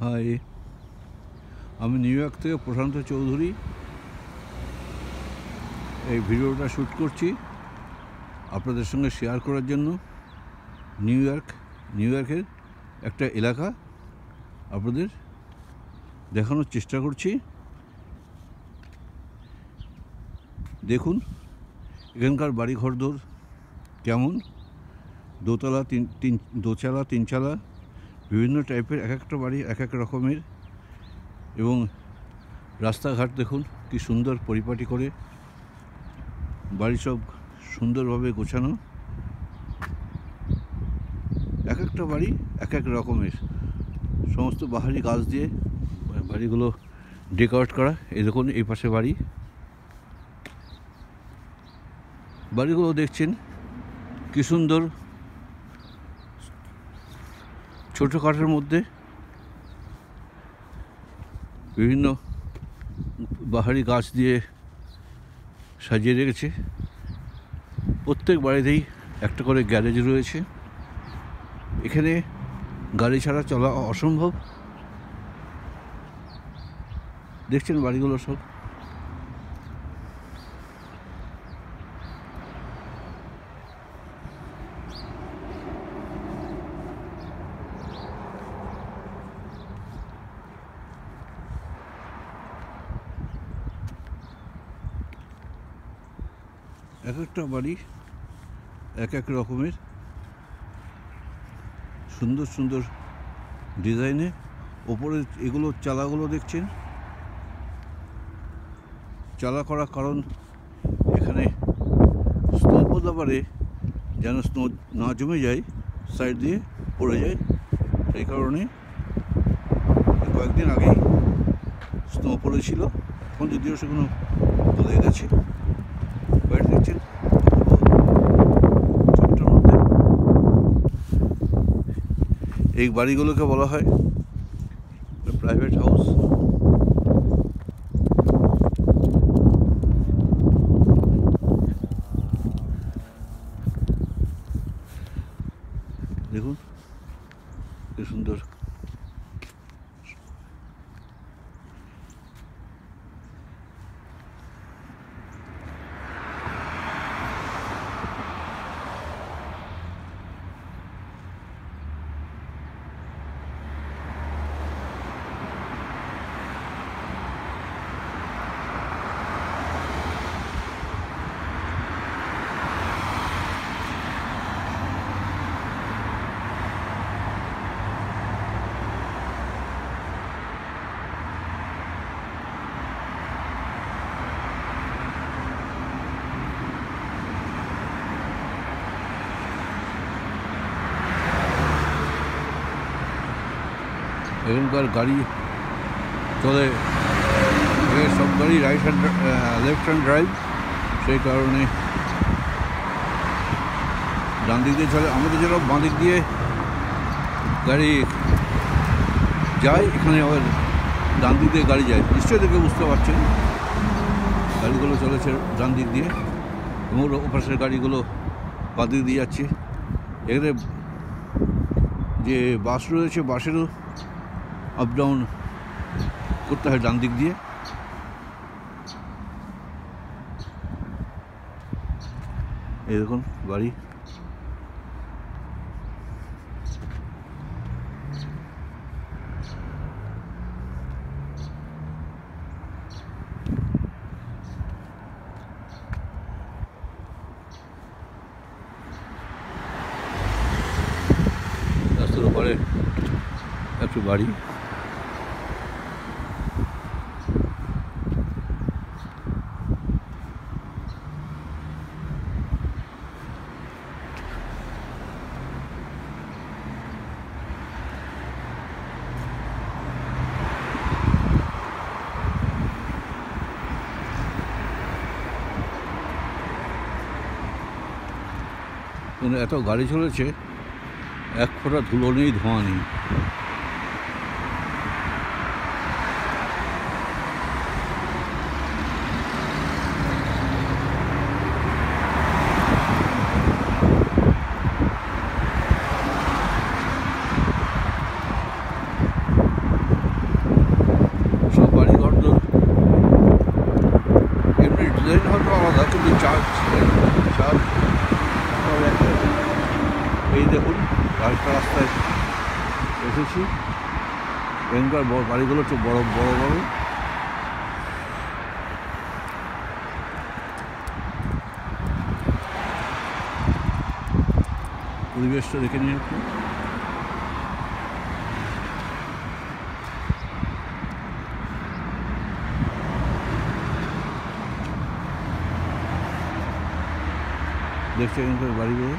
High, আমি new York থেকে প্রশান্ত চৌধুরী এই ভিডিওটা শ্যুট করছি আপনাদের সঙ্গে শেয়ার করার জন্য। নিউ ইয়র্কের একটা এলাকা আপনাদের দেখানোর চেষ্টা করছি। দেখুন এখানকার বাড়িঘরদোর কেমন, দোতলা দোতলা তিনতলা বিভিন্ন টাইপের, এক একটা বাড়ি এক এক রকমের। এবং রাস্তাঘাট দেখুন কি সুন্দর পরিপাটি করে, বাড়ি সব সুন্দরভাবে গোছানো। এক একটা বাড়ি এক এক রকমের, সমস্ত বাহারি গাছ দিয়ে বাড়িগুলো ডেকোরেট করা। এই দেখুন এই পাশে বাড়িগুলো দেখছেন কি সুন্দর, ছোটোখাটোর মধ্যে বিভিন্ন বাহারি গাছ দিয়ে সাজিয়ে রেখেছে। প্রত্যেক বাড়িতেই একটা করে গ্যারেজ রয়েছে। এখানে গাড়ি ছাড়া চলা অসম্ভব। দেখছেন বাড়িগুলো সব। এক একটা বাড়ি এক এক রকমের, সুন্দর সুন্দর ডিজাইনে। ওপরে এগুলো চালাগুলো দেখছেন, চালা করার কারণ এখানে স্নো পড়তে পারে, যেন স্নো না জমে যায়, সাইড দিয়ে পড়ে যায়। সেই কারণে কয়েকদিন আগেই স্নো পড়েছিল, এখন যদিও সেগুলো গলে গেছে। বাড়ি দেখছেন ছোট্টর মধ্যে। এই বাড়িগুলোকে বলা হয় প্রাইভেট হাউস। দেখুন কি সুন্দর। এখানকার গাড়ি চলে, সব গাড়ি লেফট হ্যান্ড ড্রাইভ। সেই কারণে ডান দিক দিয়ে চলে। আমাদের যেন বাঁ দিক দিয়ে গাড়ি যায়, এখানে আবার ডান দিক দিয়ে গাড়ি যায়। নিশ্চয়ই দেখে বুঝতে পারছেন গাড়িগুলো চলেছে ডান দিক দিয়ে এবং ওপাশের গাড়িগুলো বাঁ দিক দিয়ে যাচ্ছে। এখানে যে বাস রয়েছে, বাসেরও আপ ডাউন করতে হয় ডান দিক দিয়ে। এই দেখুন বাড়ি। রাস্তার ওপারে একটু বাড়ি। এত গাড়ি চলেছে, এক ফোঁটা ধুলো নেই, ধোঁয়া নেই। এই দেখুন রাস্তায় এসেছি। এখানকার বাড়িগুলো একটু বড় বড় বড়। পরিবেশটা দেখে নিন একটু। দেখছি এখানকার বাড়িগুলো।